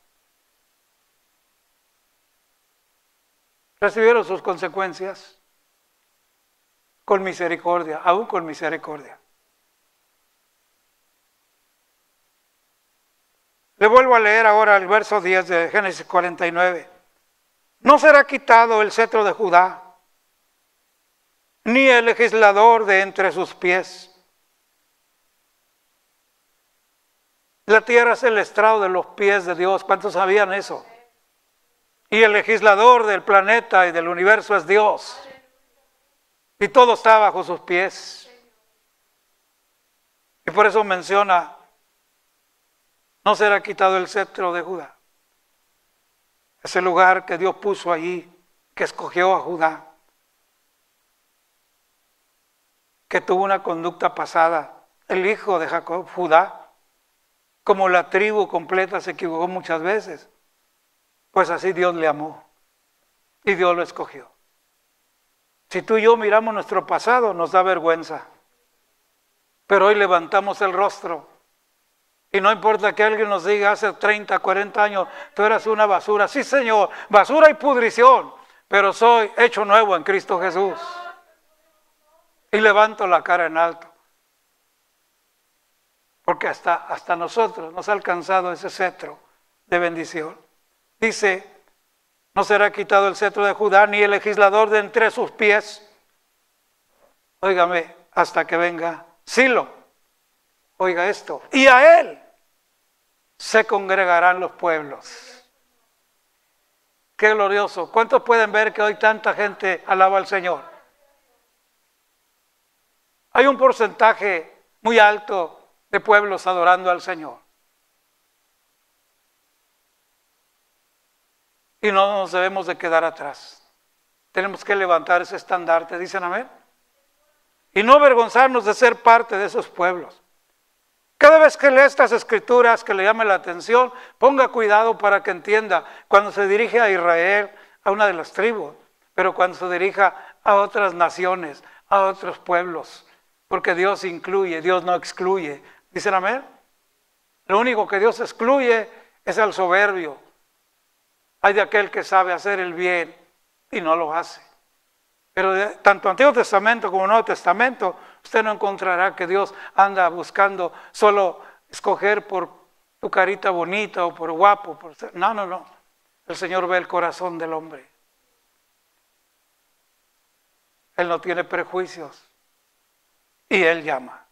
[SPEAKER 1] recibieron sus consecuencias con misericordia, aún con misericordia. Le vuelvo a leer ahora el verso 10 de Génesis 49. No será quitado el cetro de Judá, ni el legislador de entre sus pies. La tierra es el estrado de los pies de Dios. ¿Cuántos sabían eso? Y el legislador del planeta y del universo es Dios. Y todo está bajo sus pies. Y por eso menciona, no será quitado el cetro de Judá. Ese lugar que Dios puso allí, que escogió a Judá, que tuvo una conducta pasada, el hijo de Jacob, Judá, como la tribu completa se equivocó muchas veces, pues así Dios le amó y Dios lo escogió. Si tú y yo miramos nuestro pasado, nos da vergüenza, pero hoy levantamos el rostro y no importa que alguien nos diga hace 30, 40 años, tú eras una basura. Sí, Señor, basura y pudrición, pero soy hecho nuevo en Cristo Jesús. Y levanto la cara en alto. Porque hasta nosotros nos ha alcanzado ese cetro de bendición. Dice, no será quitado el cetro de Judá, ni el legislador de entre sus pies. Óigame, hasta que venga Silo. Oiga esto. Y a él se congregarán los pueblos. Qué glorioso. ¿Cuántos pueden ver que hoy tanta gente alaba al Señor? Hay un porcentaje muy alto de pueblos adorando al Señor. Y no nos debemos de quedar atrás. Tenemos que levantar ese estandarte, dicen amén. Y no avergonzarnos de ser parte de esos pueblos. Cada vez que lee estas escrituras que le llame la atención, ponga cuidado para que entienda cuando se dirige a Israel, a una de las tribus, pero cuando se dirija a otras naciones, a otros pueblos, porque Dios incluye, Dios no excluye. ¿Dicen amén? Lo único que Dios excluye es al soberbio. Hay de aquel que sabe hacer el bien y no lo hace. Pero tanto Antiguo Testamento como Nuevo Testamento, usted no encontrará que Dios anda buscando solo escoger por tu carita bonita o por guapo. No, no, no. El Señor ve el corazón del hombre. Él no tiene prejuicios. Y Él llama.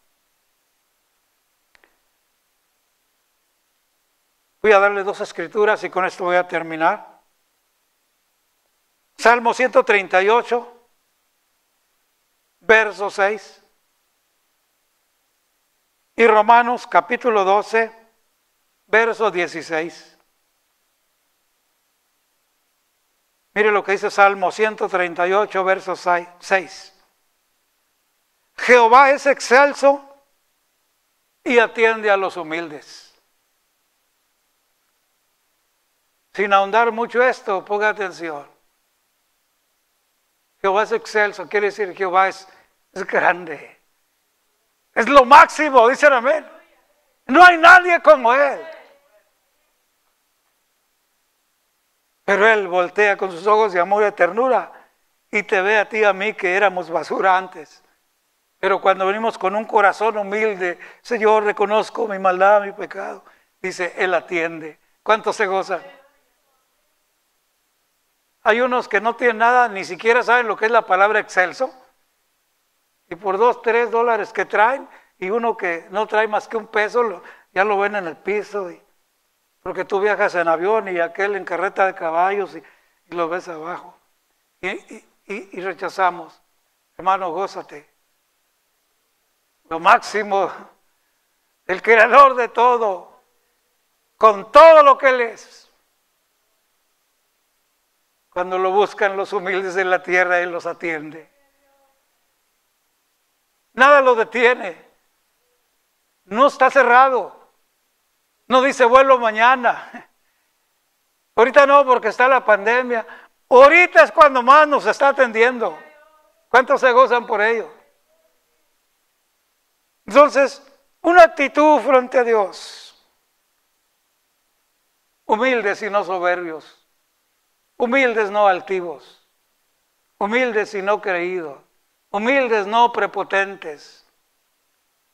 [SPEAKER 1] Voy a darle dos escrituras y con esto voy a terminar. Salmo 138. Verso 6, y Romanos capítulo 12, verso 16. Mire lo que dice Salmo 138, verso 6. Jehová es excelso y atiende a los humildes. Sin ahondar mucho esto, ponga atención. Jehová es excelso, quiere decir Jehová es grande. Es lo máximo, dicen amén. No hay nadie como Él. Pero Él voltea con sus ojos de amor y de ternura y te ve a ti y a mí que éramos basura antes. Pero cuando venimos con un corazón humilde, Señor, reconozco mi maldad, mi pecado, dice, Él atiende. ¿Cuántos se gozan? Hay unos que no tienen nada, ni siquiera saben lo que es la palabra excelso. Y por $2, $3 que traen, y uno que no trae más que $1, ya lo ven en el piso. Porque tú viajas en avión y aquel en carreta de caballos y lo ves abajo. Y rechazamos. Hermano, gózate. Lo máximo, el creador de todo, con todo lo que Él es. Cuando lo buscan los humildes de la tierra, Él los atiende. Nada lo detiene. No está cerrado. No dice vuelvo mañana. Ahorita no, porque está la pandemia. Ahorita es cuando más nos está atendiendo. ¿Cuántos se gozan por ello? Entonces, una actitud frente a Dios. Humildes y no soberbios. Humildes, no altivos. Humildes y no creídos. Humildes, no prepotentes.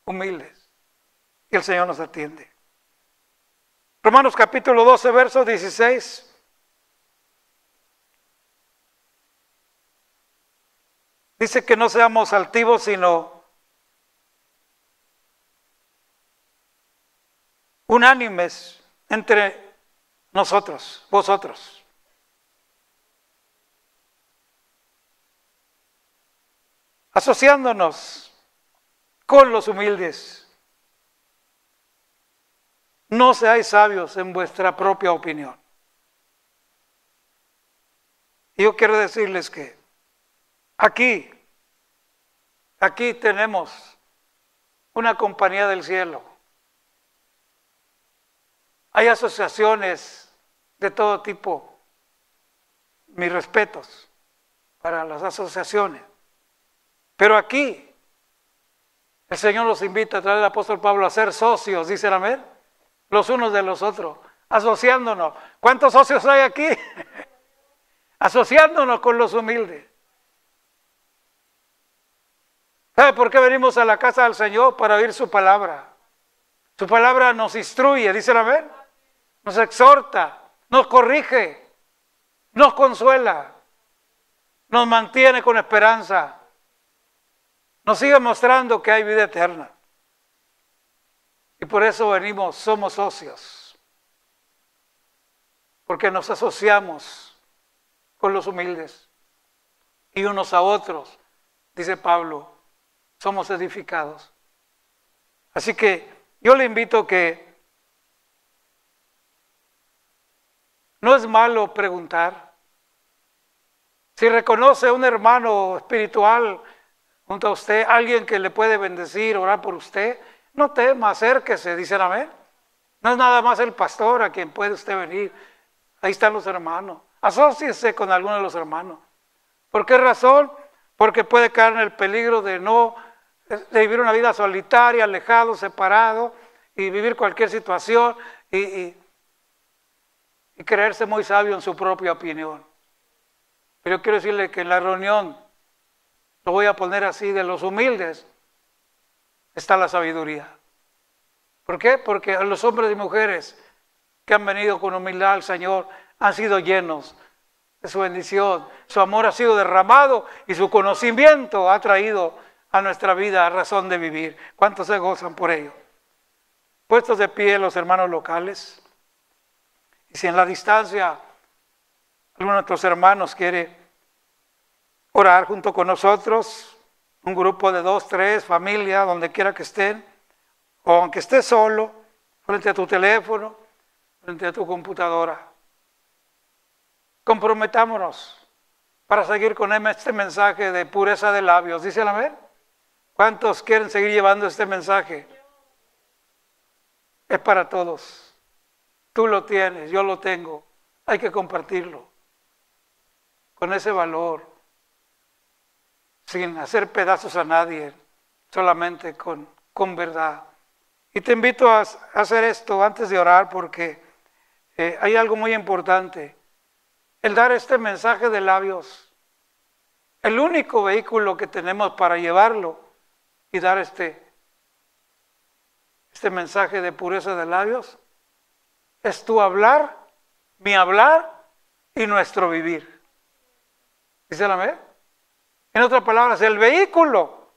[SPEAKER 1] Humildes. Y el Señor nos atiende. Romanos capítulo 12, verso 16. Dice que no seamos altivos, sino unánimes entre nosotros, vosotros. Asociándonos con los humildes. No seáis sabios en vuestra propia opinión. Y yo quiero decirles que aquí tenemos una compañía del cielo. Hay asociaciones de todo tipo. Mis respetos para las asociaciones. Pero aquí el Señor nos invita a través del apóstol Pablo a ser socios, dicen amén, los unos de los otros, asociándonos. ¿Cuántos socios hay aquí? Asociándonos con los humildes. ¿Sabe por qué venimos a la casa del Señor? Para oír su palabra. Su palabra nos instruye, dicen amén, nos exhorta, nos corrige, nos consuela, nos mantiene con esperanza. Nos sigue mostrando que hay vida eterna. Y por eso venimos, somos socios. Porque nos asociamos con los humildes. Y unos a otros, dice Pablo, somos edificados. Así que yo le invito que no es malo preguntar. Si reconoce a un hermano espiritual junto a usted, alguien que le puede bendecir, orar por usted, no tema, acérquese, dicen amén. No es nada más el pastor a quien puede usted venir. Ahí están los hermanos. Asóciese con alguno de los hermanos. ¿Por qué razón? Porque puede caer en el peligro de vivir una vida solitaria, alejado, separado, y vivir cualquier situación y creerse muy sabio en su propia opinión. Pero yo quiero decirle que en la reunión, lo voy a poner así, de los humildes, está la sabiduría. ¿Por qué? Porque los hombres y mujeres que han venido con humildad al Señor han sido llenos de su bendición. Su amor ha sido derramado y su conocimiento ha traído a nuestra vida razón de vivir. ¿Cuántos se gozan por ello? Puestos de pie los hermanos locales. Y si en la distancia alguno de nuestros hermanos quiere orar junto con nosotros, un grupo de 2, 3, familia, donde quiera que estén, o aunque estés solo, frente a tu teléfono, frente a tu computadora. Comprometámonos para seguir con este mensaje de pureza de labios. ¿Dice el amén? ¿Cuántos quieren seguir llevando este mensaje? Es para todos. Tú lo tienes, yo lo tengo. Hay que compartirlo con ese valor, sin hacer pedazos a nadie, solamente con verdad. Y te invito a hacer esto antes de orar, porque hay algo muy importante. El dar este mensaje de labios, el único vehículo que tenemos para llevarlo y dar este mensaje de pureza de labios, es tu hablar, mi hablar y nuestro vivir. ¿Dice el amén? En otras palabras, el vehículo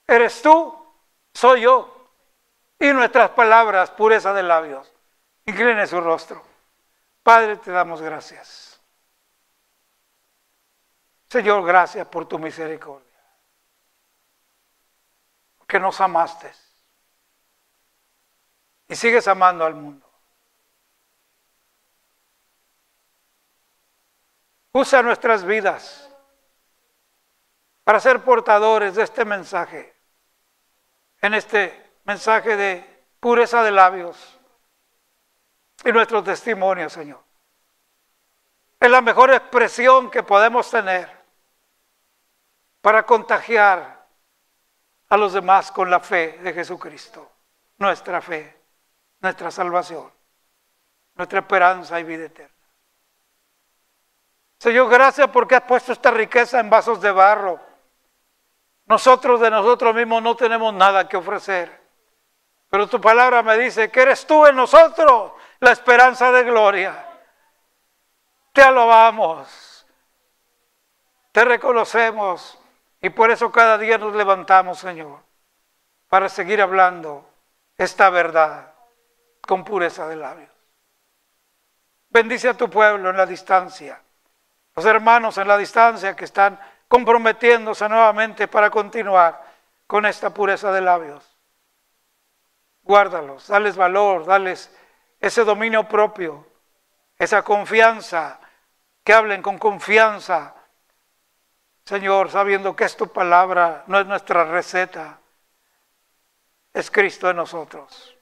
[SPEAKER 1] eres tú, soy yo, y nuestras palabras, pureza de labios. Incline su rostro. Padre, te damos gracias. Señor, gracias por tu misericordia, porque nos amaste y sigues amando al mundo. Usa nuestras vidas para ser portadores de este mensaje, en este mensaje de pureza de labios y nuestro testimonio, Señor. Es la mejor expresión que podemos tener para contagiar a los demás con la fe de Jesucristo, nuestra fe, nuestra salvación, nuestra esperanza y vida eterna. Señor, gracias porque has puesto esta riqueza en vasos de barro. Nosotros de nosotros mismos no tenemos nada que ofrecer, pero tu palabra me dice que eres tú en nosotros la esperanza de gloria. Te alabamos, te reconocemos Y por eso cada día nos levantamos, Señor, para seguir hablando esta verdad con pureza de labios. Bendice a tu pueblo en la distancia, los hermanos en la distancia que están comprometiéndose nuevamente para continuar con esta pureza de labios. Guárdalos, dales valor, dales ese dominio propio, esa confianza, que hablen con confianza, Señor, sabiendo que es tu palabra, no es nuestra receta, es Cristo en nosotros.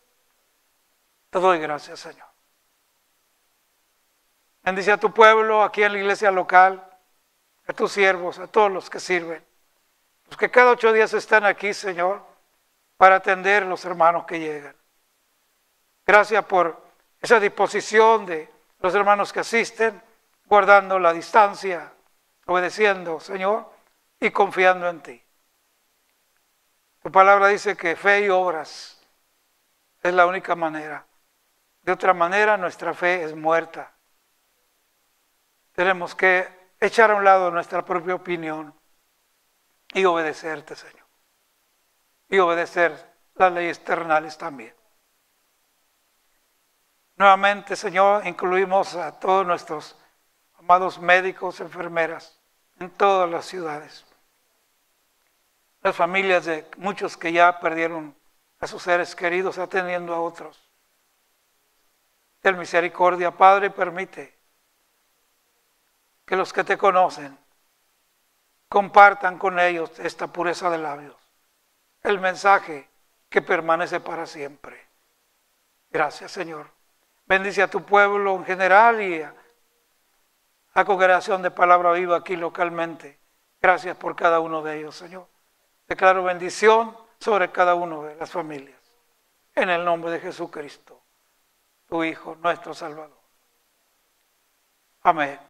[SPEAKER 1] Te doy gracias, Señor. Bendice a tu pueblo aquí en la iglesia local, a tus siervos, a todos los que sirven, los que cada 8 días están aquí, Señor, para atender a los hermanos que llegan. Gracias por esa disposición de los hermanos que asisten, guardando la distancia, obedeciendo, Señor, y confiando en ti. Tu palabra dice que fe y obras es la única manera. De otra manera, nuestra fe es muerta. Tenemos que echar a un lado nuestra propia opinión y obedecerte, Señor. Y obedecer las leyes terrenales también. Nuevamente, Señor, incluimos a todos nuestros amados médicos, enfermeras, en todas las ciudades. Las familias de muchos que ya perdieron a sus seres queridos atendiendo a otros. Ten misericordia, Padre, permite que los que te conocen compartan con ellos esta pureza de labios, el mensaje que permanece para siempre. Gracias, Señor. Bendice a tu pueblo en general y a la congregación de Palabra Viva aquí localmente. Gracias por cada uno de ellos, Señor. Declaro bendición sobre cada uno de las familias. En el nombre de Jesucristo, tu Hijo, nuestro Salvador. Amén.